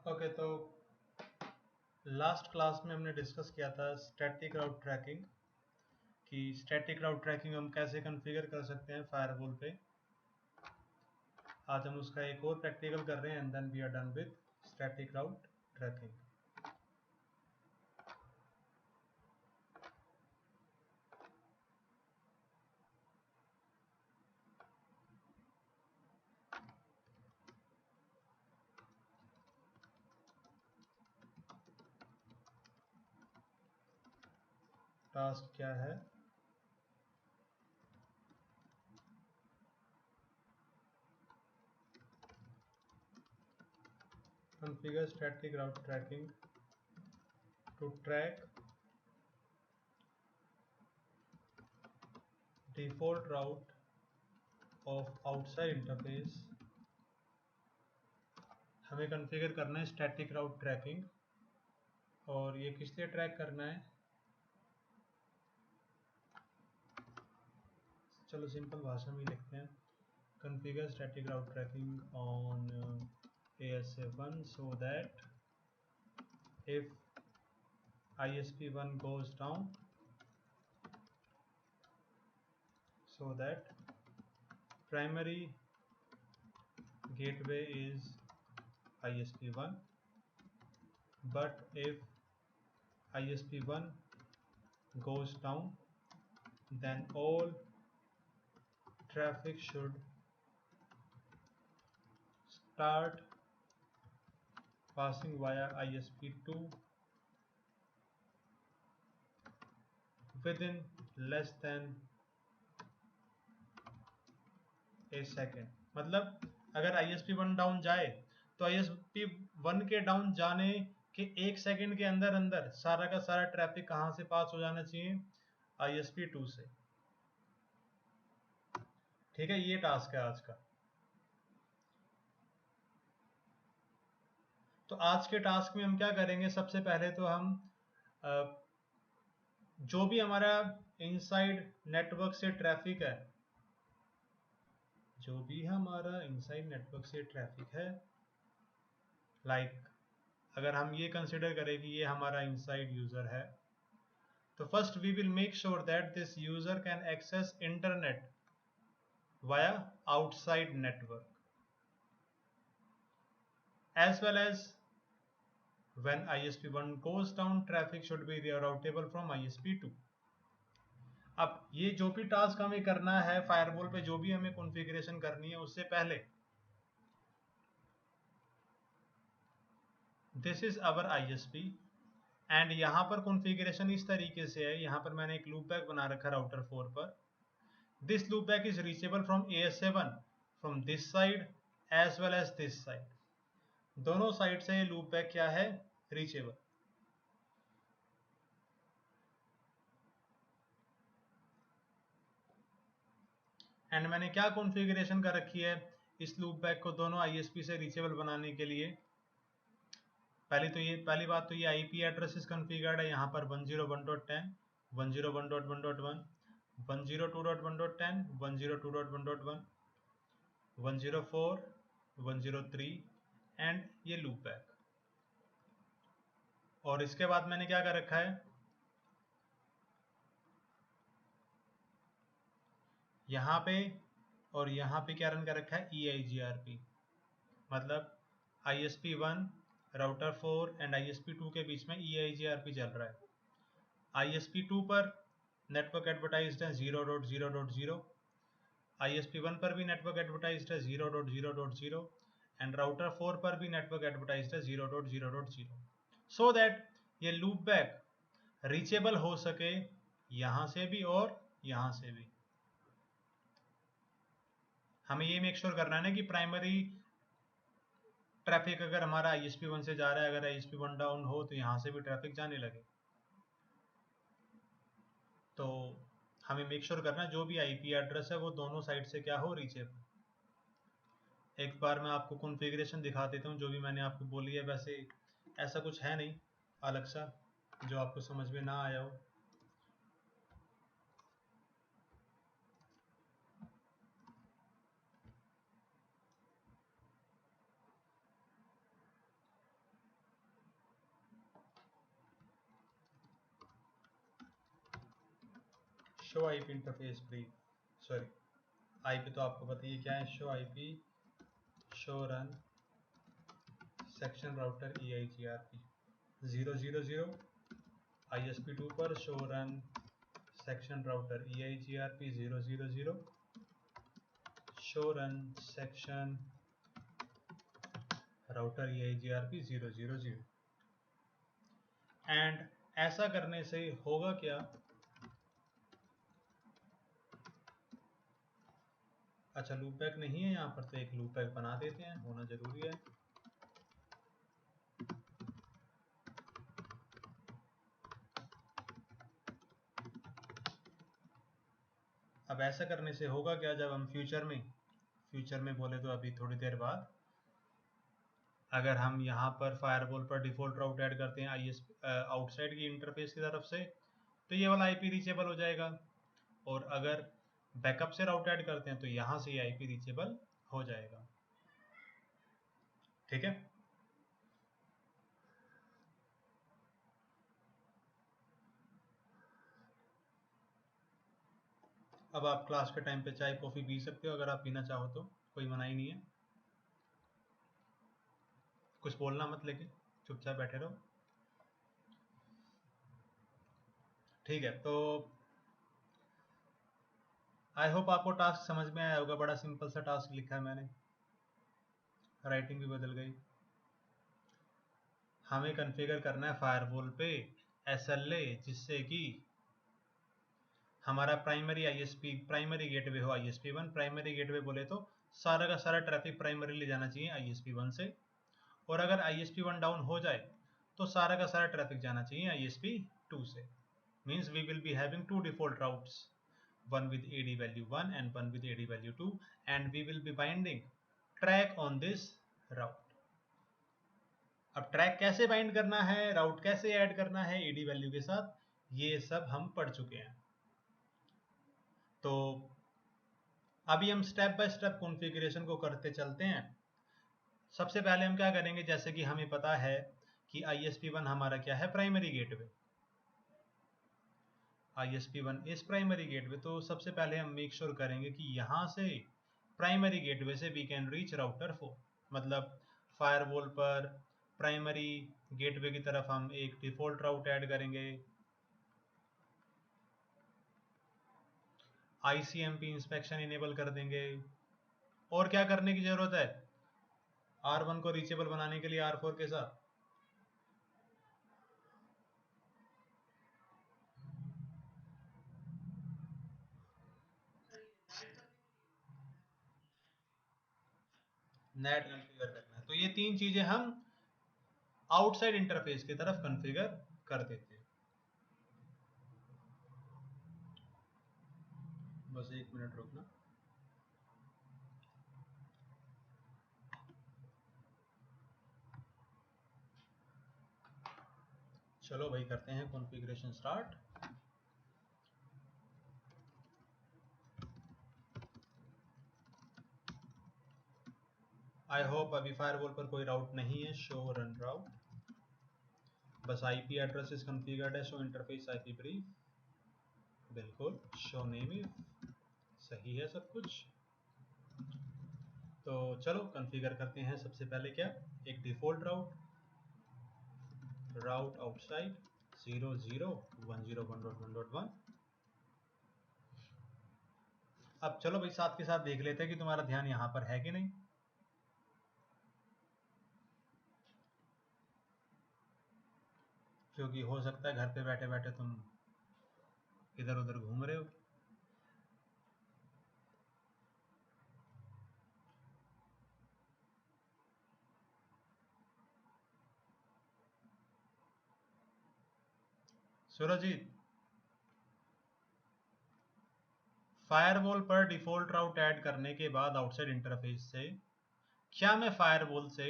Okay, तो last class में हमने डिस्कस किया था स्टैटिक राउट ट्रैकिंग कि स्टैटिक राउट ट्रैकिंग हम कैसे कॉन्फ़िगर कर सकते हैं फायरवॉल पे। आज हम उसका एक और प्रैक्टिकल कर रहे हैं and then we are done with static route tracking. Task क्या है? Configure static route tracking to track default route of outside interface. हमें कॉन्फ़िगर करना है स्टैटिक राउट ट्रैकिंग, और ये किस लिए ट्रैक करना है? चलो सिंपल भाषा में लिखते हैं। Configure static route tracking on ASA1 so that if ISP1 goes down, so that primary gateway is ISP1, but if ISP1 goes down, then all traffic should start passing via ISP2 within less than a second। मतलब अगर ISP1 down जाए तो ISP1 के down जाने के 1 second के अंदर अंदर सारा का सारा ट्रैफिक कहाँ से पास हो जाना चाहिए? ISP2 से। ठीक है, ये टास्क है आज का। तो आज के टास्क में हम क्या करेंगे? सबसे पहले तो हम जो भी हमारा इनसाइड नेटवर्क से ट्रैफिक है, जो भी हमारा इनसाइड नेटवर्क से ट्रैफिक है, अगर हम ये कंसिडर करें कि ये हमारा इनसाइड यूजर है, तो first we will make sure that this user can access internet via outside network, as well as when ISP1 goes down, traffic should be routable from ISP2। अब ये जो भी टास्क हमें करना है फायरवॉल पे, जो भी हमें कॉन्फ़िगरेशन करनी है, उससे पहले this is our ISP and यहाँ पर कॉन्फ़िगरेशन इस तरीके से है। यहाँ पर मैंने एक लूप बैक बना रखा राउटर 4 पर। This loopback is reachable from ASA1 from this side as well as this side. दोनों साइड से ये लूप बैक क्या है? रीचेबल। एंड मैंने क्या कॉन्फ़िगरेशन कर रखी है इस लूप बैक को दोनों ISP से रीचेबल बनाने के लिए? पहली बात तो ये IP एड्रेसेस कॉन्फ़िगर्ड है यहाँ पर 101.10, 101.1.1, 102.1.10, 102.1.1, 104, 103 एंड ये लूप बैक। और इसके बाद मैंने क्या कर रखा है? यहाँ पे और यहाँ पे क्या रन कर रखा है? EIGRP। मतलब ISP1, राउटर 4 एंड ISP2 के बीच में EIGRP चल रहा है। ISP2 पर नेटवर्क एडवर्टाइज्ड है 0.0.0, ISP1 पर भी नेटवर्क एडवर्टाइज्ड है 0.0.0 एंड राउटर 4 पर भी नेटवर्क एडवर्टाइज्ड है 0.0.0, सो दैट ये लूप बैक रीचेबल हो सके यहाँ से भी और यहाँ से भी। हमें ये मेक श्योर करना है ना कि प्राइमरी ट्रैफिक अगर हमारा ISP1 से जा रहा है, अगर ISP1 डाउन हो तो यहाँ से भी ट्रैफिक जाने लगे। तो हमें मेक श्योर करना जो भी IP एड्रेस है वो दोनों साइड से क्या हो? रीचेबल। एक बार मैं आपको कॉन्फ़िगरेशन दिखा देता हूँ जो भी मैंने आपको बोली है। वैसे ऐसा कुछ है नहीं अलग सा जो आपको समझ में ना आया हो। Show IP interface brief, sorry IP तो आपको पता ही क्या है, show IP show run section router EIGRP 000 ISP2 पर show run section router EIGRP 000 show run section router EIGRP 000 and ऐसा करने से होगा क्या, अच्छा लूप बैक नहीं है यहाँ पर, तो एक लूप बैक बना देते हैं, होना जरूरी है। अब ऐसा करने से होगा क्या, जब हम फ्यूचर में बोले तो अभी थोड़ी देर बाद, अगर हम यहाँ पर फायरवॉल पर डिफॉल्ट राउट ऐड करते हैं ISP आउटसाइड की इंटरफेस की तरफ से, तो ये वाला IP रीचेबल हो जाएगा, और अगर बैकअप से राउट ऐड करते हैं तो यहाँ से ये IP रीचेबल हो जाएगा। ठीक है, अब आप क्लास के टाइम पे चाय कॉफ़ी पी सकते हो अगर आप पीना चाहो तो, कोई मनाही नहीं है, कुछ बोलना मत, लेकिन चुपचाप बैठे रहो। ठीक है, तो आई होप आपको टास्क समझ में आया होगा, बड़ा सिंपल सा टास्क लिखा है मैंने, राइटिंग भी बदल गई। हमें कॉन्फ़िगर करना है फायरवॉल पे SLA, जिससे कि हमारा प्राइमरी ISP प्राइमरी गेटवे हो ISP1। प्राइमरी गेटवे बोले तो सारा का सारा ट्रैफिक प्राइमरी ले जाना चाहिए ISP1 से, और अगर ISP1 डाउन हो जाए तो सारा का सारा ट्रैफिक जाना चाहिए ISP2 से। Means we will be having two default routes, one with AD value 1 and one with AD value 2, and we will be binding track on this route। अब ट्रैक कैसे बाइंड करना है, राउट कैसे ऐड करना है AD वैल्यू के साथ, ये सब हम पढ़ चुके हैं। तो अभी हम स्टेप बाय स्टेप कॉन्फ़िगरेशन को करते चलते हैं। सबसे पहले हम क्या करेंगे, जैसे कि हमें पता है कि ISP1 हमारा क्या है, प्राइमरी गेटवे, ISP1 इस प्राइमरी गेटवे, तो सबसे पहले हम मेक श्योर करेंगे कि यहाँ से प्राइमरी गेटवे से वी कैन रीच राउटर 4, मतलब फायरवॉल पर प्राइमरी गेटवे की तरफ हम एक डिफॉल्ट राउट ऐड करेंगे, ICMP इंस्पेक्शन इनेबल कर देंगे, और क्या करने की जरूरत है, R1 को रीचेबल बनाने के लिए R4 के साथ नेट कॉन्फ़िगर करना है। तो ये तीन चीजें हम आउटसाइड इंटरफेस की तरफ कॉन्फ़िगर कर देते हैं। बस एक मिनट रुकना। चलो भाई करते हैं कॉन्फ़िगरेशन स्टार्ट। आई होप अभी फायरवॉल पर कोई राउट नहीं है, शो रन राउट, बस IP एड्रेस इज कॉन्फ़िगर्ड है, शो इंटरफेस IP ब्रीफ, बिल्कुल, शो नेम इफ, सही है सब कुछ। तो चलो कॉन्फ़िगर करते हैं। सबसे पहले क्या, एक डिफॉल्ट राउट आउटसाइड 00101.1.1। अब चलो भाई साथ के साथ देख लेते हैं कि तुम्हारा ध्यान यहाँ पर है कि नहीं, क्योंकि हो सकता है घर पे बैठे बैठे तुम इधर उधर घूम रहे हो। सुरजीत, फायरवॉल पर डिफॉल्ट राउट ऐड करने के बाद आउटसाइड इंटरफेस से क्या मैं फायरवॉल से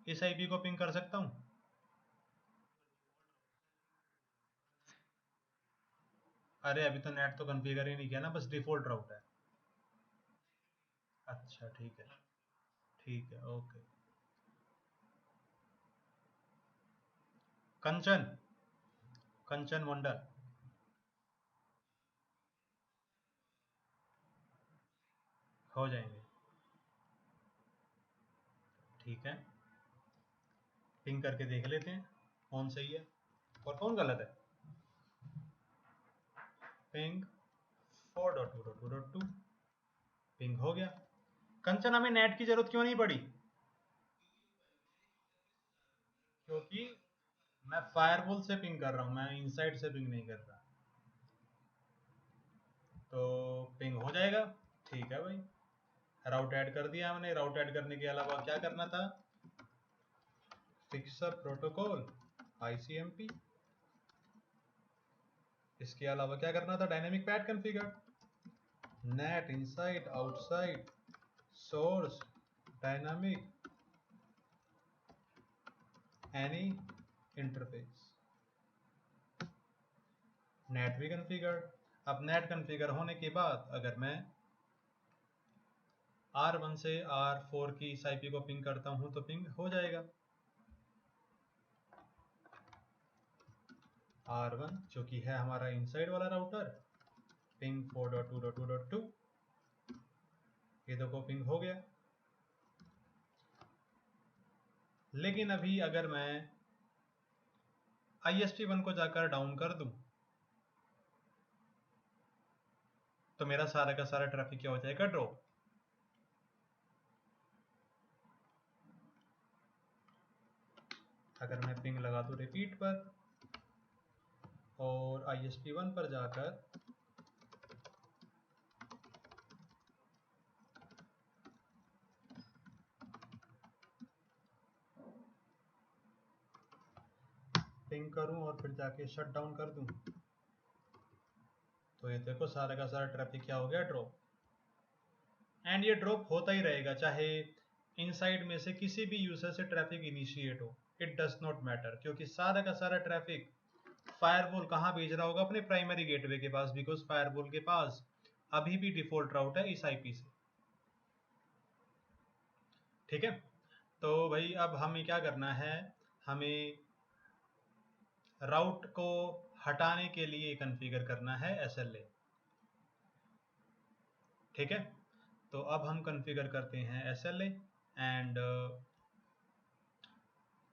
इस IP को पिंग कर सकता हूँ? अरे अभी तो नेट तो कॉन्फ़िगर ही नहीं किया ना, बस डिफॉल्ट राउट है। अच्छा ठीक है, ठीक है, ओके। कंचन, कंचन मंडल, हो जाएंगे। ठीक है, पिंग करके देख लेते हैं कौन सही है और कौन गलत है। पिंग 4.2.2.2 पिंग हो गया। कंचन, हमें नेट की जरूरत क्यों नहीं पड़ी? क्योंकि मैं फायरवॉल से पिंग कर रहा हूं, मैं इनसाइड से पिंग नहीं कर रहा। तो पिंग हो जाएगा। ठीक है भाई, राउट ऐड कर दिया हमने। राउट ऐड करने के अलावा क्या करना था? Fix protocol ICMP। इसके अलावा क्या करना था? Dynamic path configure, net inside outside source dynamic any interface. Net भी कॉन्फ़िगर। अब नेट कॉन्फ़िगर होने के बाद अगर मैं R1 से R4 की इस IP को पिंग करता हूं तो पिंग हो जाएगा। R1 जो कि है हमारा इनसाइड वाला राउटर, पिंग 4.2.2.2, ये देखो पिंग हो गया। लेकिन अभी अगर मैं ISP1 को जाकर डाउन कर दूं तो मेरा सारा का सारा ट्रैफिक क्या हो जाएगा? ड्रॉप। अगर मैं पिंग लगा दूं रिपीट पर और ISP1 पर जाकर पिंग करूं और फिर जाके शट डाउन कर दूं तो ये देखो सारा का सारा ट्रैफिक क्या हो गया? ड्रॉप। एंड ये ड्रॉप होता ही रहेगा, चाहे इनसाइड में से किसी भी यूजर से ट्रैफिक इनिशिएट हो, इट डज नॉट मैटर, क्योंकि सारा का सारा ट्रैफिक फायरवॉल कहाँ भेज रहा होगा? अपने प्राइमरी गेटवे के पास, बिकॉज फायरवॉल के पास अभी भी डिफॉल्ट राउट है इस IP से। ठीक है, तो भाई अब हमें क्या करना है? हमें राउट को हटाने के लिए कॉन्फ़िगर करना है SLA। ठीक है, तो अब हम कॉन्फ़िगर करते हैं SLA। एंड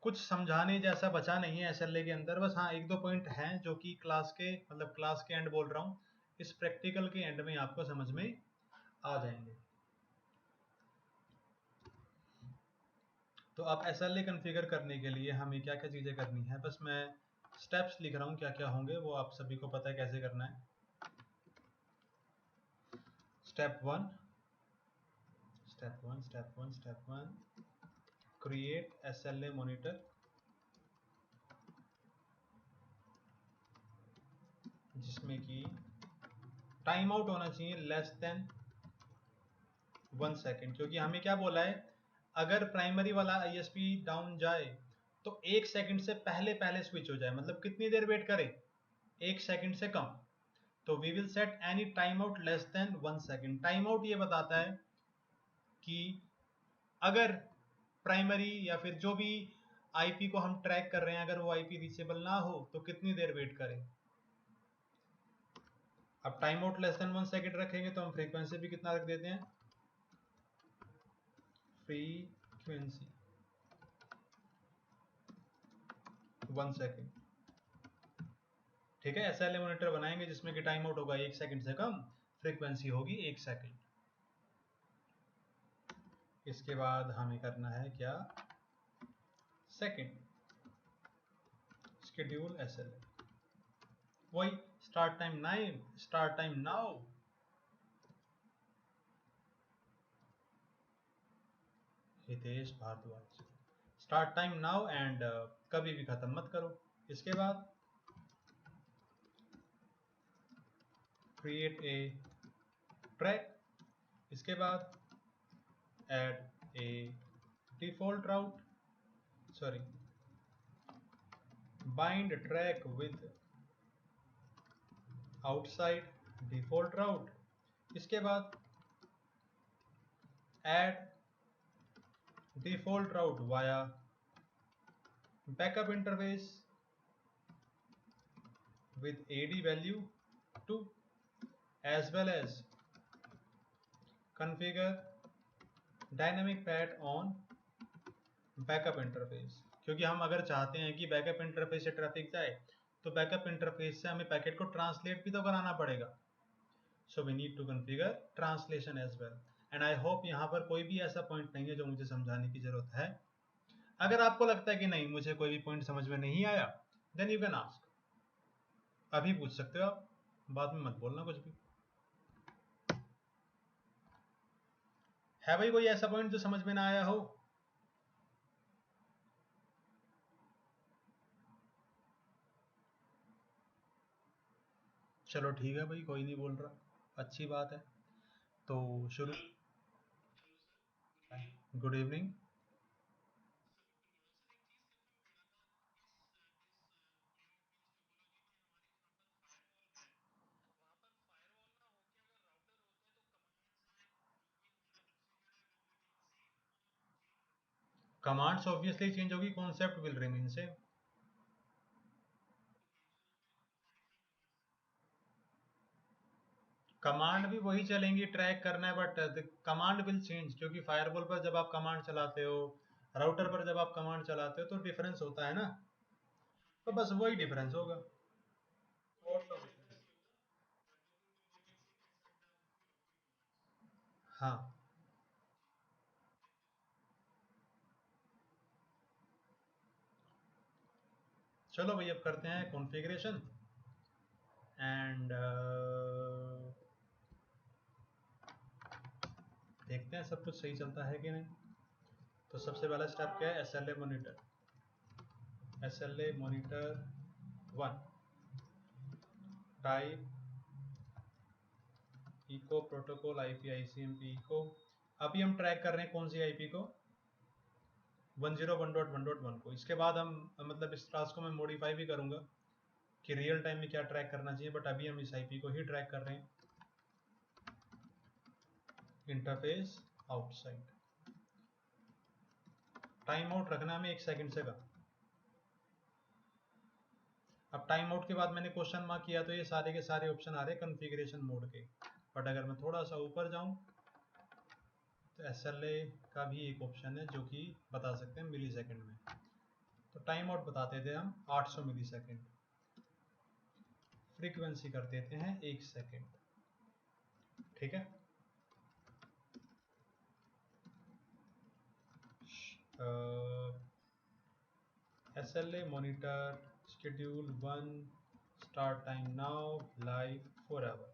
कुछ समझाने जैसा बचा नहीं है SLA के अंदर, बस हाँ एक दो पॉइंट हैं जो कि क्लास के, मतलब क्लास के एंड बोल रहा हूँ, इस प्रैक्टिकल के एंड में आपको समझ में आ जाएंगे। तो अब SLA कॉन्फ़िगर करने के लिए हमें क्या क्या चीज़ें करनी है, बस मैं स्टेप्स लिख रहा हूँ क्या क्या होंगे, वो आप सभी को पता है कैसे करना है। Step one, create SLA monitor, जिसमें कि टाइम आउट होना चाहिए लेस देन 1 सेकेंड, क्योंकि हमें क्या बोला है? अगर प्राइमरी वाला ISP डाउन जाए तो 1 सेकंड से पहले पहले स्विच हो जाए, मतलब कितनी देर वेट करे? 1 सेकंड से कम। तो we will set any timeout less than 1 second. Timeout ये बताता है कि अगर प्राइमरी या फिर जो भी IP को हम ट्रैक कर रहे हैं, अगर वो IP रीचेबल ना हो तो कितनी देर वेट करें। अब time out less than 1 second रखेंगे तो हम फ्रीक्वेंसी भी कितना रख देते हैं? Frequency 1 second. ठीक है, SLA मॉनिटर बनाएंगे जिसमें कि टाइम आउट होगा 1 सेकंड से कम, फ्रीक्वेंसी होगी 1 सेकंड। इसके बाद हमें करना है क्या? सेकंड शेड्यूल SLA, वही start time now. Hitesh Bharadwaj, start time now and कभी भी खत्म मत करो। इसके बाद क्रिएट ए ट्रैक, इसके बाद add a default route, sorry bind track with outside default route. इसके बाद add default route via backup interface with AD value 2 as well as configure dynamic path on backup interface, क्योंकि हम अगर चाहते हैं कि बैकअप इंटरफेस से traffic जाए तो बैकअप इंटरफेस से हमें पैकेट को ट्रांसलेट भी तो कराना पड़ेगा। So we need to configure translation as well. And I hope यहाँ पर कोई भी ऐसा पॉइंट नहीं है जो मुझे समझाने की जरूरत है। अगर आपको लगता है कि नहीं मुझे कोई भी पॉइंट समझ में नहीं आया, देन यू कैन आस्क, अभी पूछ सकते हो आप, बाद में मत बोलना कुछ भी। है भाई कोई ऐसा पॉइंट जो समझ में ना आया हो? चलो ठीक है भाई, कोई नहीं बोल रहा, अच्छी बात है। तो शुरू। Good evening. Commands obviously change होगी, concept will remain same. Command भी वही चलेंगी, ट्रैक करना है, बट कमांड विल चेंज, क्योंकि फायरवॉल पर जब आप कमांड चलाते हो, राउटर पर जब आप कमांड चलाते हो तो डिफरेंस होता है ना, तो बस वही डिफरेंस होगा। और तो कुछ नहीं। हाँ, चलो भाई अब करते हैं कॉन्फ़िगरेशन एंड देखते हैं सब कुछ सही चलता है कि नहीं। तो सबसे पहला स्टेप क्या है? SLA monitor, SLA monitor 1 type echo protocol IP ICMP echo. अभी हम ट्रैक कर रहे हैं कौन सी IP को? 101.1.1 को। इसके बाद हम मतलब इस क्लास को मैं मॉडिफाई भी करूंगा कि रियल टाइम में क्या ट्रैक करना चाहिए, बट अभी हम इस IP को ही ट्रैक कर रहे हैं। इंटरफेस आउटसाइड, टाइम आउट रखना हमें 1 सेकंड से कम। अब टाइम आउट के बाद मैंने क्वेश्चन मार्क किया तो ये सारे के सारे ऑप्शन आ रहे हैं कॉन्फ़िगरेशन मोड के, बट अगर मैं थोड़ा सा ऊपर जाऊं तो SLA का भी एक ऑप्शन है जो कि बता सकते हैं मिली सेकेंड में। तो टाइम आउट बताते थे हम 800 मिली सेकेंड, फ्रीक्वेंसी कर देते हैं 1 सेकेंड, ठीक है। SLA monitor schedule 1 start time now live forever,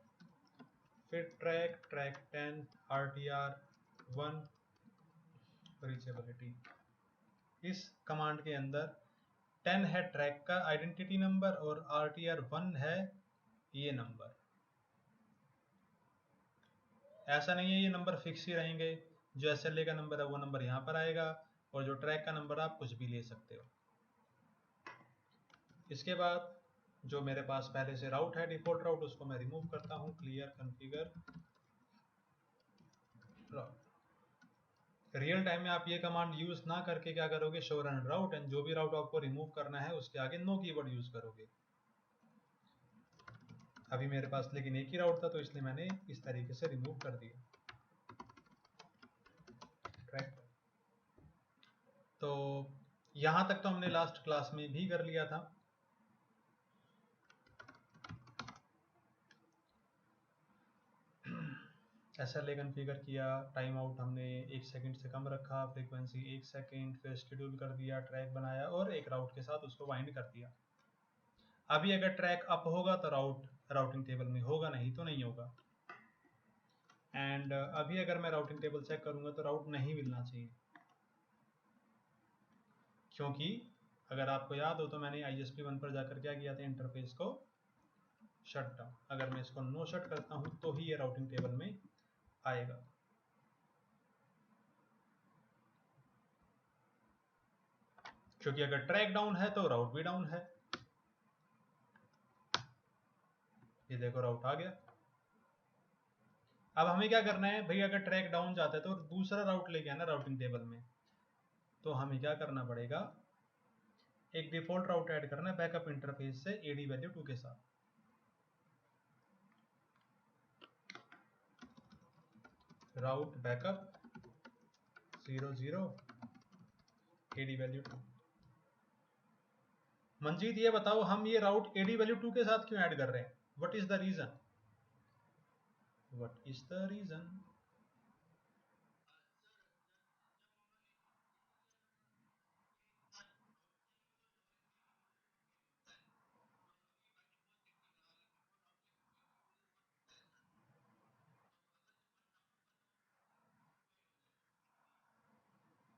फिर ट्रैक 10 RTR 1 रीचेबिलिटी। इस कमांड के अंदर 10 है ट्रैक का आइडेंटिटी नंबर और RTR 1 है ये नंबर। ऐसा नहीं है ये नंबर फिक्स ही रहेंगे, जो SLA का नंबर है वो नंबर यहाँ पर आएगा और जो ट्रैक का नंबर आप कुछ भी ले सकते हो। इसके बाद जो मेरे पास पहले से राउट है डिफॉल्ट राउट, उसको मैं रिमूव करता हूँ, क्लियर कॉन्फ़िगर राउट। रियल टाइम में आप ये कमांड यूज ना करके क्या करोगे? शो रन राउट, एंड जो भी राउट आपको रिमूव करना है उसके आगे नो कीवर्ड यूज करोगे। अभी मेरे पास लेकिन एक ही राउट था तो इसलिए मैंने इस तरीके से रिमूव कर दिया। ट्रैक, तो यहां तक तो हमने लास्ट क्लास में भी कर लिया था। SLA कॉन्फ़िगर किया, टाइम आउट हमने 1 सेकंड से कम रखा, फ्रीक्वेंसी 1 सेकंड, फिर शेड्यूल कर दिया, ट्रैक बनाया और एक राउट के साथ उसको बाइंड कर दिया। अभी अगर ट्रैक अप होगा तो राउट राउटिंग टेबल में होगा, नहीं तो नहीं होगा। एंड अभी अगर मैं राउटिंग टेबल चेक करूंगा तो राउट नहीं मिलना चाहिए, क्योंकि अगर आपको याद हो तो मैंने ISP1 पर जाकर क्या किया था? इंटरफेस को शट डाउन। अगर मैं इसको नो शट करता हूं तो ही ये राउटिंग टेबल में आएगा। क्योंकि अगर ट्रैक डाउन है तो राउट भी डाउन है। ये देखो राउट आ गया। अब हमें क्या करना है भाई? अगर ट्रैक डाउन जाता है तो दूसरा राउट लेके आना राउटिंग टेबल में, तो हमें क्या करना पड़ेगा? एक डिफॉल्ट राउट ऐड करना है बैकअप इंटरफेस से AD वैल्यू 2 के साथ। राउट बैकअप 00 AD वैल्यू 2। मंजीत ये बताओ हम ये राउट AD वैल्यू 2 के साथ क्यों ऐड कर रहे हैं? What is the reason? What is the reason?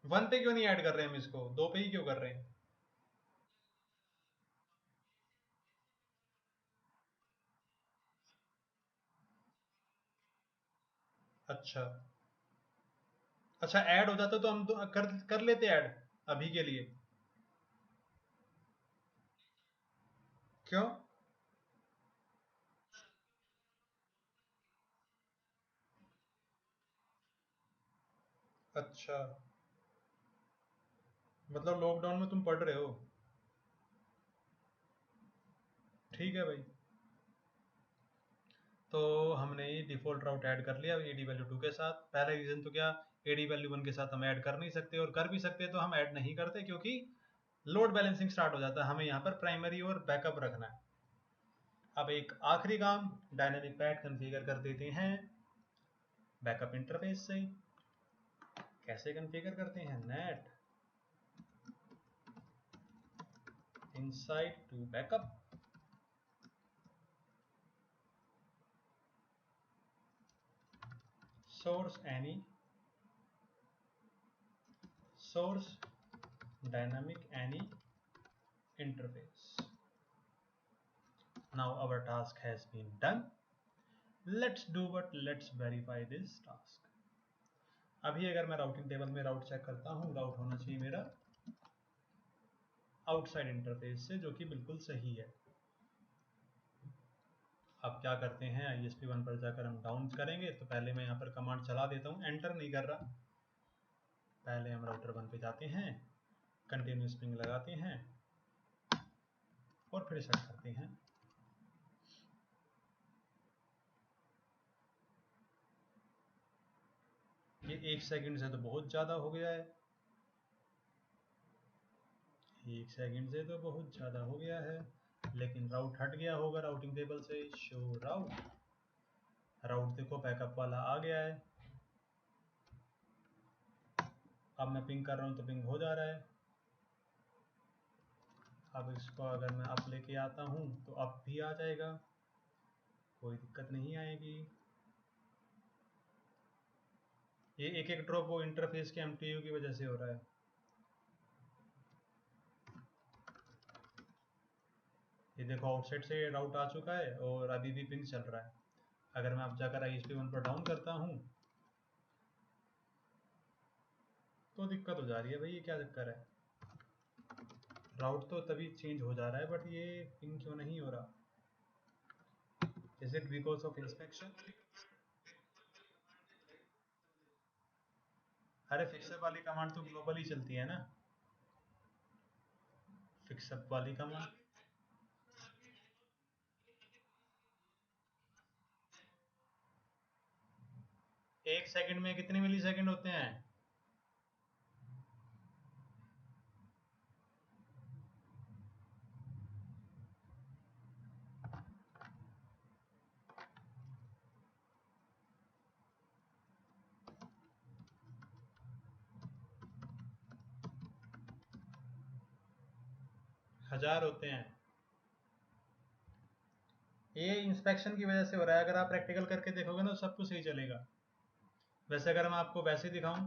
1 पे क्यों नहीं ऐड कर रहे हैं हम इसको? 2 पे ही क्यों कर रहे हैं? अच्छा अच्छा, ऐड हो जाता तो हम तो कर लेते ऐड अभी के लिए। क्यों? अच्छा, मतलब लॉकडाउन में तुम पढ़ रहे हो? ठीक है भाई। तो हमने डिफ़ॉल्ट राउट ऐड कर लिया AD वैल्यू 2 के साथ। पहला रीज़न तो क्या, AD वैल्यू 1 के साथ हम ऐड कर नहीं सकते, और कर भी सकते तो हम ऐड नहीं करते क्योंकि लोड बैलेंसिंग स्टार्ट हो जाता है। हमें यहाँ पर प्राइमरी और बैकअप रखना है। अब एक आखिरी काम, डायनेमिक पैड कॉन्फ़िगर कर देते हैं बैकअप इंटरफेस से। कैसे कॉन्फ़िगर करते हैं? NAT inside to backup, source any, source dynamic any interface. Now our task has been done. Let's do what? Let's verify this task. अभी अगर मैं राउटिंग टेबल में राउट चेक करता हूँ, राउट होना चाहिए मेरा आउटसाइड इंटरफेस से, जो कि बिल्कुल सही है। अब क्या करते हैं, ISP1 पर जाकर हम डाउन करेंगे। तो पहले मैं यहाँ पर कमांड चला देता हूँ, एंटर नहीं कर रहा। पहले हम राउटर 1 पे जाते हैं, कंटिन्यूस पिंग लगाते हैं और फिर सेट करते हैं। ये 1 सेकंड से तो बहुत ज़्यादा हो गया है। 1 सेकंड से तो बहुत ज़्यादा हो गया है, लेकिन राउट हट गया होगा राउटिंग टेबल से। शो राउट, राउट देखो बैकअप वाला आ गया है। अब मैं पिंग कर रहा हूँ तो पिंग हो जा रहा है। अब इसको अगर मैं अप लेके आता हूँ तो अप भी आ जाएगा, कोई दिक्कत नहीं आएगी। ये एक एक ड्रॉप वो इंटरफेस के MTU की वजह से हो रहा है। ये देखो आउटसाइड से राउट आ चुका है और अभी भी पिंग चल रहा है। अगर मैं अब जाकर ISP1 पर डाउन करता हूँ तो दिक्कत हो जा रही है भाई। ये क्या चक्कर है? राउट तो तभी चेंज हो जा रहा है, बट ये पिंग क्यों नहीं हो रहा? Is it because of inspection? अरे फिक्सअप वाली कमांड तो ग्लोबली चलती है ना। फिक्सअप वाली कमांड 1 सेकंड में कितने मिली सेकंड होते हैं? 1000 होते हैं। ये इंस्पेक्शन की वजह से हो रहा है। अगर आप प्रैक्टिकल करके देखोगे ना तो सब कुछ सही चलेगा। वैसे अगर मैं आपको वैसे दिखाऊं,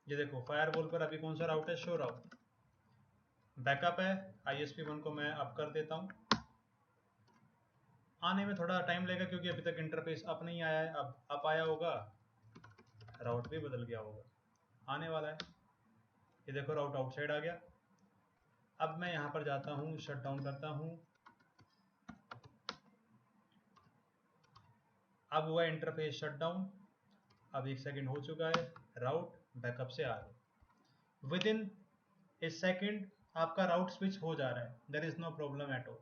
ये देखो फायरवॉल पर अभी कौन सा राउट है? शो राउट। बैकअप है, ISP1 को मैं अप कर देता हूँ। आने में थोड़ा टाइम लगेगा क्योंकि अभी तक इंटरफेस अप नहीं आया है। अब अप आया होगा, राउट भी बदल गया होगा, आने वाला है। ये देखो राउट आउटसाइड आ गया। अब मैं यहाँ पर जाता हूँ, शट डाउन करता हूँ। अब हुआ इंटरफेस शट डाउन। अब 1 सेकंड हो चुका है, राउट बैकअप से आ गया। विद इन ए सेकंड आपका राउट स्विच हो जा रहा है। There is no problem at all.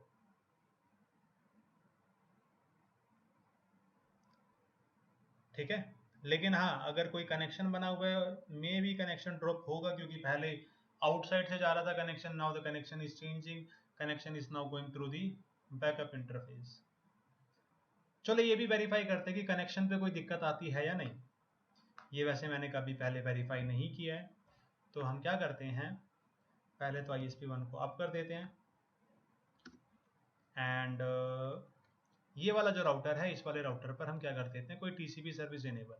ठीक है। लेकिन हाँ, अगर कोई कनेक्शन बना हुआ है, मे भी कनेक्शन ड्रॉप होगा, क्योंकि पहले आउटसाइड से जा रहा था connection, now the connection is changing, connection is now going through the backup interface. चलो ये भी वेरीफाई करते हैं कि कनेक्शन पे कोई दिक्कत आती है या नहीं। ये वैसे मैंने कभी पहले वेरीफाई नहीं किया है, तो हम क्या करते हैं, पहले तो ISP1 को अप कर देते हैं, एंड ये वाला जो राउटर है, इस वाले राउटर पर हम क्या कर देते हैं, कोई TCP सर्विस इनेबल।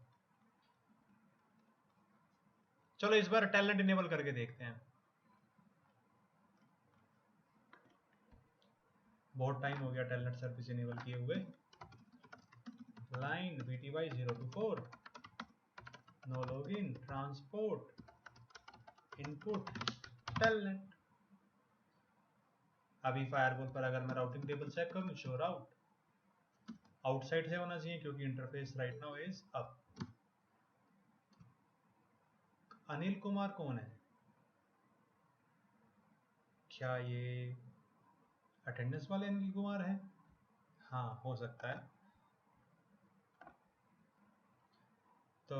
चलो इस बार टेलनेट इनेबल करके देखते हैं, बहुत टाइम हो गया टेलनेट सर्विस इनेबल किए हुए। Line VTY 024, no login, transport input telnet. अभी फायरवॉल पर अगर मैं राउटिंग टेबल चेक करूं, शो राउट आउटसाइड से होना चाहिए, क्योंकि interface right now is up. Anil Kumar कौन है? क्या ये अटेंडेंस वाले अनिल कुमार हैं? हाँ, हो सकता है। तो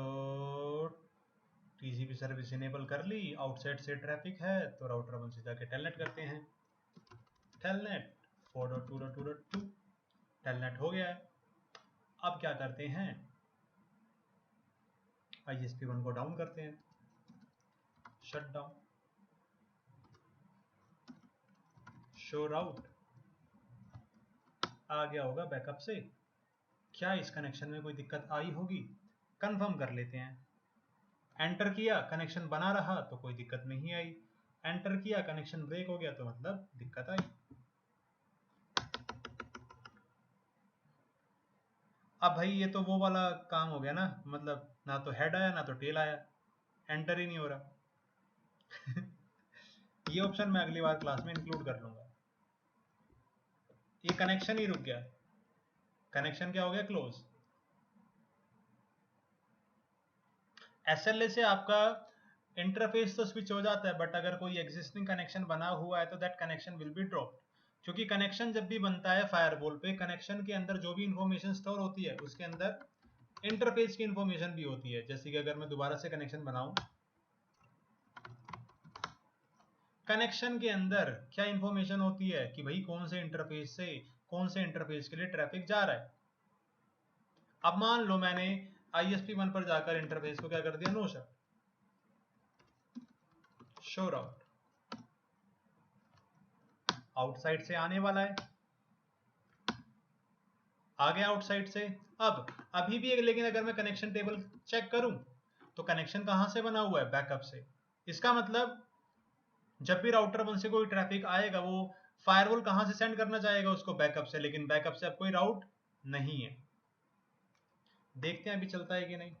TCP सर्विस इनेबल कर ली, आउटसाइड से ट्रैफिक है, तो राउटर 1 से जाके टेलनेट करते हैं। टेलनेट 4.2.2.2 टेलनेट हो गया है। अब क्या करते हैं, ISP1 को डाउन करते हैं, शट डाउन, शो राउट आ गया होगा बैकअप से। क्या इस कनेक्शन में कोई दिक्कत आई होगी, कंफर्म कर लेते हैं। एंटर किया, कनेक्शन बना रहा तो कोई दिक्कत नहीं आई, एंटर किया, कनेक्शन ब्रेक हो गया तो मतलब दिक्कत आई। अब भाई ये तो वो वाला काम हो गया ना, मतलब ना तो हेड आया ना तो टेल आया, एंटर ही नहीं हो रहा। ये ऑप्शन मैं अगली बार क्लास में इंक्लूड कर लूंगा। ये कनेक्शन ही रुक गया, कनेक्शन क्या हो गया, क्लोज। SLA से आपका इंटरफेस तो स्विच हो जाता है, बट अगर कोई एग्जिस्टिंग कनेक्शन बना हुआ है तो that connection will be dropped, क्योंकि कनेक्शन जब भी बनता है फायरवॉल पे, कनेक्शन के अंदर जो भी इंफॉर्मेशन स्टोर होती है उसके अंदर इंटरफेस की इंफॉर्मेशन भी होती है। जैसे कि अगर मैं दोबारा से कनेक्शन बनाऊं, कनेक्शन के अंदर क्या इंफॉर्मेशन होती है कि भाई कौन से इंटरफेस से कौन से इंटरफेस के लिए ट्रैफिक जा रहा है। अब मान लो मैंने ISP1 पर जाकर इंटरफेस को क्या कर दिया, नो शो राउट, आउटसाइड से आने वाला है, आ गया आउटसाइड से। अब अभी भी लेकिन अगर मैं कनेक्शन टेबल चेक करूं तो कनेक्शन कहां से बना हुआ है, बैकअप से। इसका मतलब जब भी राउटर 1 से कोई ट्रैफिक आएगा, वो फायरवॉल कहां से सेंड करना चाहेगा उसको, बैकअप से, लेकिन बैकअप से अब कोई राउट नहीं है। देखते हैं अभी चलता है कि नहीं।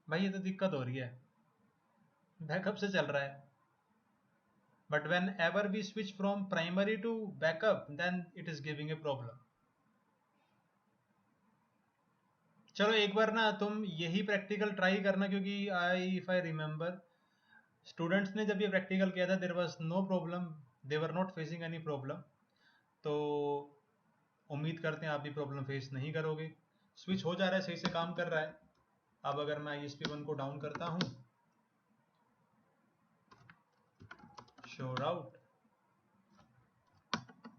भाई ये तो दिक्कत हो रही है, बैकअप से चल रहा है, but whenever we switch from primary to backup then it is giving a problem. चलो एक बार ना तुम यही प्रैक्टिकल ट्राई करना, क्योंकि इफ आई रिमेम्बर स्टूडेंट्स ने जब ये प्रैक्टिकल किया था there was no problem, they were not facing any problem. तो उम्मीद करते हैं आप भी प्रॉब्लम फेस नहीं करोगे। स्विच हो जा रहा है, सही से काम कर रहा है। अब अगर मैं ISP1 को डाउन करता हूं, शो आउट,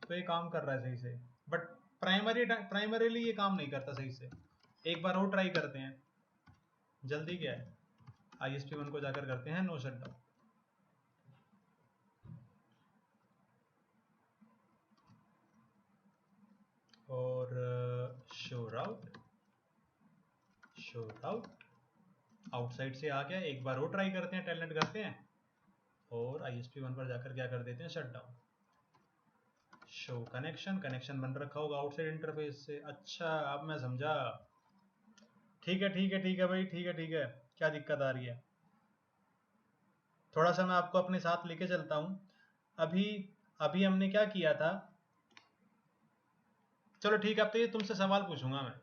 तो ये काम कर रहा है सही से, बट प्राइमरीली ये काम नहीं करता सही से। एक बार और ट्राई करते हैं, जल्दी क्या है, ISP1 को जाकर करते हैं नो शटडाउन, और show out, show out, outside से आ गया। एक बार और ट्राई करते हैं, टेलनेट करते हैं, और ISP1 पर जाकर क्या कर देते हैं, शटडाउन, शो कनेक्शन, कनेक्शन बन रखा होगा आउटसाइड इंटरफेस से। अच्छा अब मैं समझा, ठीक है ठीक है ठीक है भाई, ठीक है ठीक है, क्या दिक्कत आ रही है। थोड़ा सा मैं आपको अपने साथ लेके चलता हूं। अभी अभी हमने क्या किया था, चलो ठीक है, अब तो ये तुमसे सवाल पूछूंगा मैं।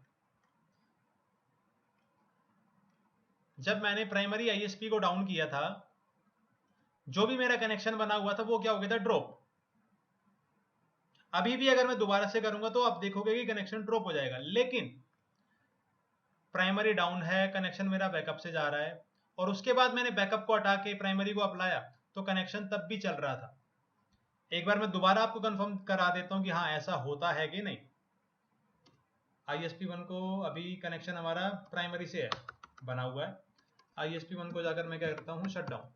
जब मैंने प्राइमरी ISP को डाउन किया था, जो भी मेरा कनेक्शन बना हुआ था वो क्या हो गया था, ड्रॉप। अभी भी अगर मैं दोबारा से करूंगा तो आप देखोगे कि कनेक्शन ड्रॉप हो जाएगा, लेकिन प्राइमरी डाउन है, कनेक्शन मेरा बैकअप से जा रहा है, और उसके बाद मैंने बैकअप को हटा के प्राइमरी को अप्लाया तो कनेक्शन तब भी चल रहा था। एक बार मैं दोबारा आपको कंफर्म करा देता हूं कि हाँ ऐसा होता है कि नहीं। ISP1 को अभी कनेक्शन हमारा प्राइमरी से है, बना हुआ है। ISP1 को जाकर मैं क्या करता हूँ, शट डाउन।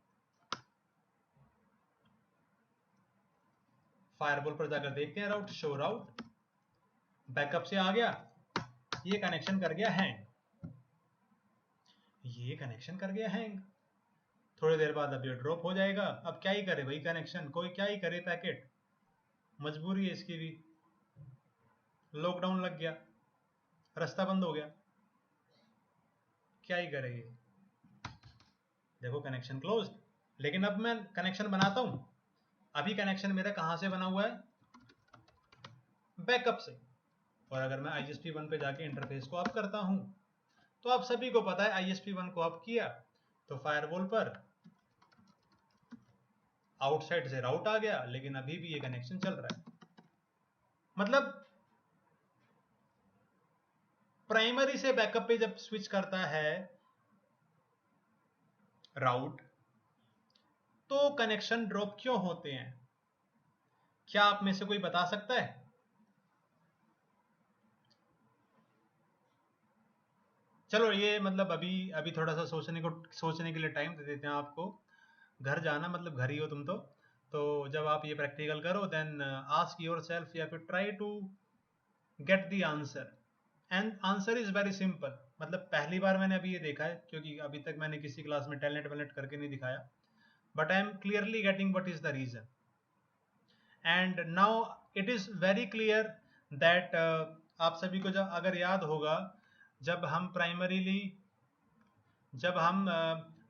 फायरवॉल पर जाकर देखते हैं राउट, शो राउट, बैकअप से आ गया, ये कनेक्शन कर गया हैंग, ये कनेक्शन कर गया हैंग। थोड़ी देर बाद अब ये ड्रॉप हो जाएगा। अब क्या ही करे भाई कनेक्शन, कोई क्या ही करे, पैकेट मजबूरी है इसकी भी, लॉकडाउन लग गया, रास्ता बंद हो गया, क्या ही करे ये। देखो कनेक्शन क्लोज। लेकिन अब मैं कनेक्शन बनाता हूं, अभी कनेक्शन मेरा कहां से बना हुआ है, बैकअप से। और अगर मैं ISP1 पे जाके इंटरफेस को ऑफ करता हूं तो आप सभी को पता है ISP1 को ऑफ किया तो फायरवॉल पर आउटसाइड से राउट आ गया, लेकिन अभी भी ये कनेक्शन चल रहा है। मतलब प्राइमरी से बैकअप पे जब स्विच करता है राउट तो कनेक्शन ड्रॉप क्यों होते हैं, क्या आप में से कोई बता सकता है? चलो ये मतलब अभी अभी थोड़ा सा सोचने के लिए टाइम दे देते हैं आपको। घर जाना मतलब घर ही हो तुम तो जब आप ये प्रैक्टिकल करो देन आस्क योर सेल्फ या फिर try to get the answer, and answer is very simple. मतलब पहली बार मैंने अभी ये देखा है, क्योंकि अभी तक मैंने किसी क्लास में टैलेंट वैलेंट करके नहीं दिखाया, but I am clearly getting what is the reason, and now it is very clear that आप सभी को जब अगर याद होगा, जब हम प्राइमरीली जब हम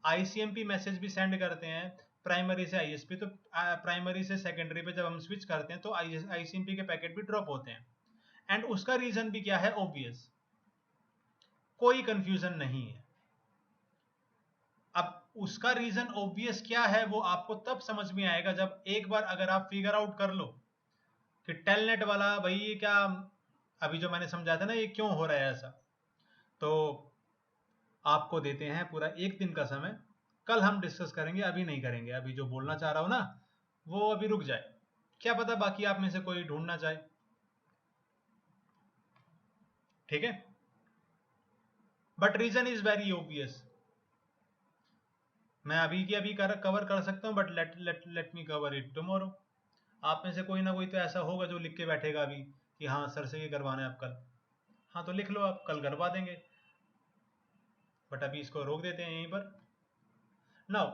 ICMP मैसेज भी सेंड करते हैं प्राइमरी से ISP, तो प्राइमरी से सेकेंडरी पे जब हम स्विच करते हैं तो ICMP के पैकेट भी ड्रॉप होते हैं, एंड उसका रीजन भी क्या है, ऑब्वियस, कोई कंफ्यूजन नहीं है। अब उसका रीजन ऑब्वियस क्या है वो आपको तब समझ में आएगा जब एक बार अगर आप फिगर आउट कर लो कि टेलनेट वाला भाई ये क्या, अभी जो मैंने समझा था ना ये क्यों हो रहा है ऐसा, तो आपको देते हैं पूरा एक दिन का समय, कल हम डिस्कस करेंगे, अभी नहीं करेंगे। अभी जो बोलना चाह रहा हूं ना वो अभी रुक जाए, क्या पता बाकी आप में से कोई ढूंढना चाहे, ठीक है। But reason is very obvious, मैं अभी की अभी कवर कर सकता हूं, but let me cover it tomorrow. आप में से कोई ना कोई तो ऐसा होगा जो लिख के बैठेगा अभी कि हाँ सर से ये करवाना है आप कल, हाँ तो लिख लो, आप कल करवा देंगे, बट अभी इसको रोक देते हैं यहीं पर। नाउ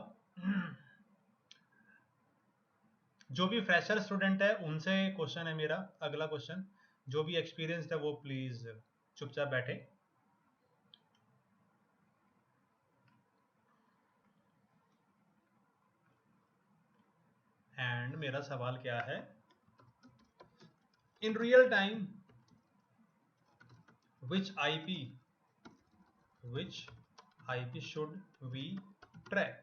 जो भी फ्रेशर स्टूडेंट है उनसे क्वेश्चन है मेरा, अगला क्वेश्चन, जो भी एक्सपीरियंस्ड है वो प्लीज चुपचाप बैठे। एंड मेरा सवाल क्या है, in real time which IP should we track?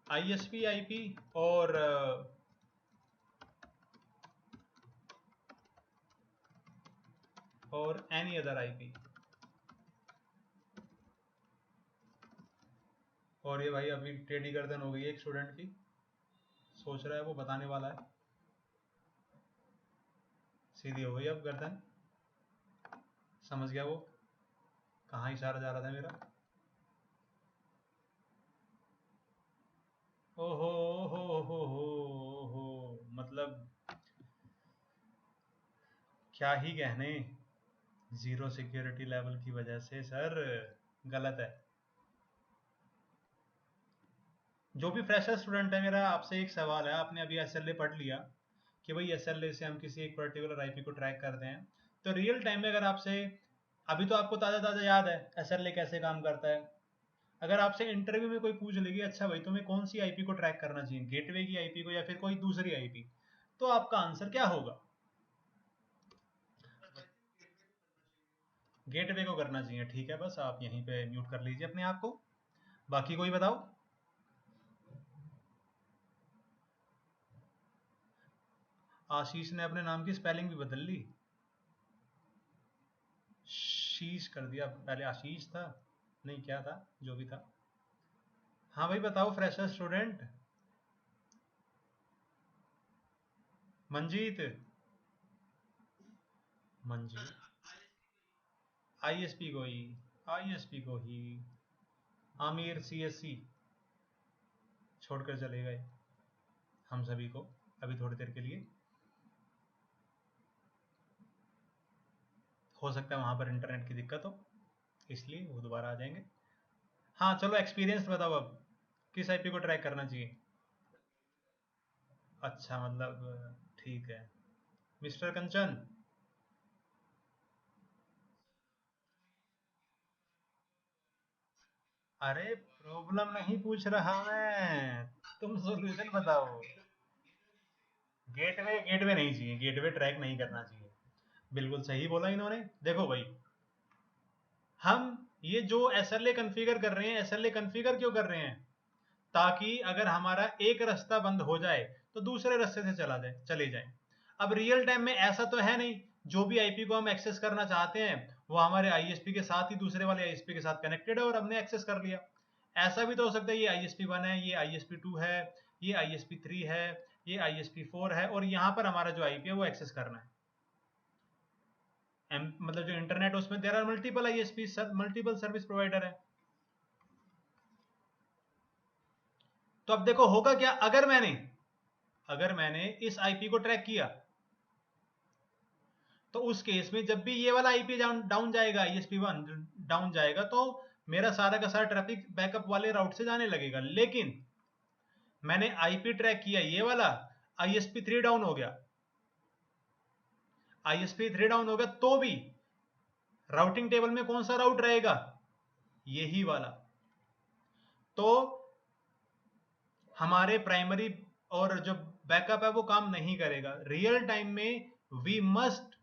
ISP IP और any other IP? और ये भाई अभी टेढ़ी गर्दन हो गई है एक स्टूडेंट की, सोच रहा है वो बताने वाला है, सीधी हो गई अब गर्दन, समझ गया वो कहाँ इशारा जा रहा था मेरा। ओहो हो, मतलब क्या ही कहने, जीरो सिक्योरिटी लेवल की वजह से सर गलत है। जो भी फ्रेशर स्टूडेंट है, मेरा आपसे एक सवाल है, आपने अभी SLA पढ़ लिया कि भाई SLA से हम किसी एक पर्टिकुलर IP को ट्रैक करते हैं, तो रियल टाइम में अगर आपसे, अभी तो आपको ताज़ा ताज़ा याद है SLA कैसे काम करता है, अगर आपसे इंटरव्यू में कोई पूछ लेगी अच्छा भाई तुम्हें कौन सी IP को ट्रैक करना चाहिए, गेटवे की IP को या फिर कोई दूसरी IP, तो आपका आंसर क्या होगा? गेटवे को करना चाहिए, ठीक है, बस आप यहीं पे म्यूट कर लीजिए अपने आप को। बाकी कोई बताओ। आशीष ने अपने नाम की स्पेलिंग भी बदल ली, शीश कर दिया, पहले आशीष था, नहीं क्या था, जो भी था। हाँ भाई बताओ, fresher student Manjeet, Manjeet ISP को ही, आईएसपी को ही। आमिर सीएससी छोड़कर चले गए हम सभी को अभी थोड़ी देर के लिए। हो सकता है वहां पर इंटरनेट की दिक्कत हो, इसलिए वो दोबारा आ जाएंगे। हाँ चलो, एक्सपीरियंस बताओ अब, किस आईपी को ट्रैक करना चाहिए? अच्छा मतलब ठीक है। मिस्टर कंचन, अरे प्रॉब्लम नहीं पूछ रहा मैं, तुम सॉल्यूशन बताओ। गेटवे, गेटवे नहीं चाहिए, गेटवे ट्रैक नहीं करना चाहिए। बिल्कुल सही बोला इन्होंने। देखो भाई, हम ये जो एसएलए कॉन्फ़िगर कर रहे हैं, एसएलए कॉन्फ़िगर क्यों कर रहे हैं? ताकि अगर हमारा एक रास्ता बंद हो जाए तो दूसरे रास्ते से चले जाए। अब रियल टाइम में ऐसा तो है नहीं, जो भी आईपी को हम एक्सेस करना चाहते हैं वो हमारे आईएसपी के साथ ही दूसरे वाले आईएसपी के साथ कनेक्टेड है और हमने एक्सेस कर लिया। ऐसा भी तो हो सकता है, ये आईएसपी 1 है, ये आईएसपी 2 है, ये आईएसपी 3 है, ये आईएसपी 4 है, और यहाँ पर हमारा जो आईपी है वो एक्सेस करना है। मतलब जो इंटरनेट, उसमें there are multiple ISP, multiple service provider है। तो अब देखो होगा क्या, अगर मैंने इस आईपी को ट्रैक किया, तो उस केस में जब भी ये वाला आईपी डाउन जाएगा, आईएसपी 1 डाउन जाएगा, तो मेरा सारा का सारा ट्रैफिक बैकअप वाले राउट से जाने लगेगा। लेकिन मैंने आईपी ट्रैक किया ये वाला, आईएसपी 3 डाउन हो गया, आईएसपी 3 डाउन हो गया, तो भी राउटिंग टेबल में कौन सा राउट रहेगा? यही वाला। तो हमारे प्राइमरी और जो बैकअप है वो काम नहीं करेगा। रियल टाइम में we must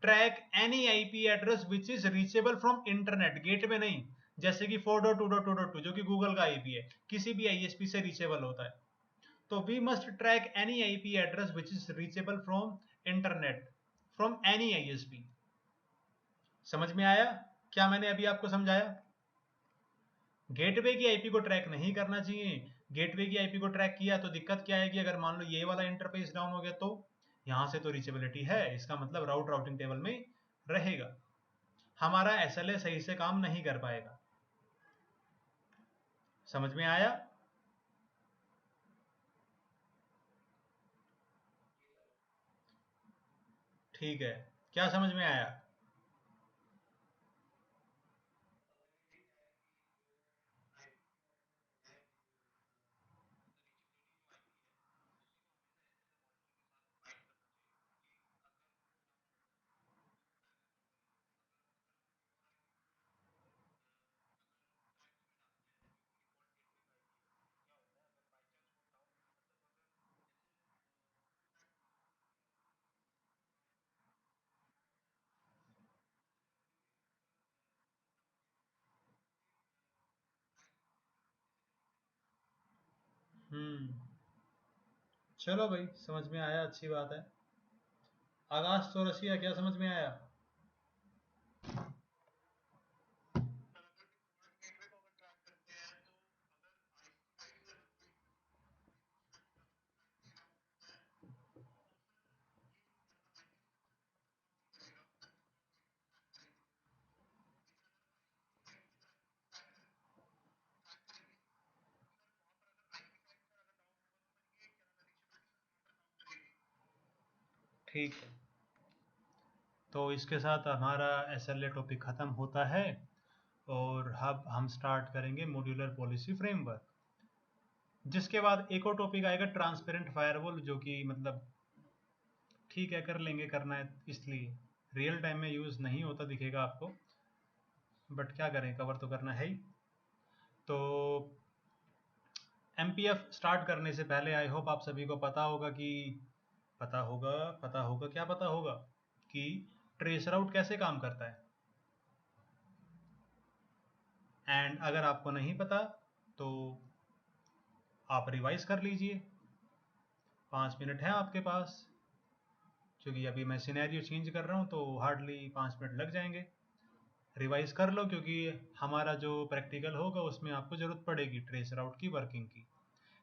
track any IP address which is reachable from internet, gateway नहीं। जैसे कि 4.2.2.2 जो कि गूगल का आईपी है, किसी भी आईएसपी से रीचेबल होता है। तो we must track any IP address which is reachable from internet, from any ISP. समझ में आया क्या मैंने अभी आपको समझाया? गेटवे की आईपी को ट्रैक नहीं करना चाहिए। गेटवे की आईपी को ट्रैक किया तो दिक्कत क्या है कि अगर मान लो ये वाला इंटरफेस डाउन हो गया, तो यहां से तो रीचेबिलिटी है, इसका मतलब राउटिंग टेबल में रहेगा, हमारा एसएलए सही से काम नहीं कर पाएगा। समझ में आया? ठीक है, क्या समझ में आया? हम्म, चलो भाई, समझ में आया, अच्छी बात है। आकाश चौरसिया, क्या समझ में आया? ठीक है, तो इसके साथ हमारा एसएलए टॉपिक ख़त्म होता है, और अब हम स्टार्ट करेंगे मॉड्यूलर पॉलिसी फ्रेमवर्क। जिसके बाद एक और टॉपिक आएगा, ट्रांसपेरेंट फायरवॉल, जो कि मतलब ठीक है, कर लेंगे, करना है इसलिए। रियल टाइम में यूज़ नहीं होता दिखेगा आपको, बट क्या करें, कवर तो करना है ही। तो एमपीएफ स्टार्ट करने से पहले आई होप आप सभी को पता होगा क्या पता होगा कि ट्रेस राउट कैसे काम करता है। एंड अगर आपको नहीं पता तो आप रिवाइज कर लीजिए, 5 मिनट है आपके पास। क्योंकि अभी मैं सिनेरियो चेंज कर रहा हूँ तो हार्डली 5 मिनट लग जाएंगे। रिवाइज कर लो, क्योंकि हमारा जो प्रैक्टिकल होगा उसमें आपको ज़रूरत पड़ेगी ट्रेस राउट की वर्किंग की,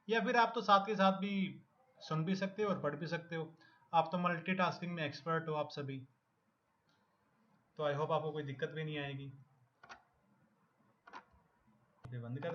या फिर आप तो साथ के साथ भी सुन भी सकते हो और पढ़ भी सकते हो। आप तो मल्टीटास्किंग में एक्सपर्ट हो आप सभी, तो आई होप आपको कोई दिक्कत भी नहीं आएगी। बंद कर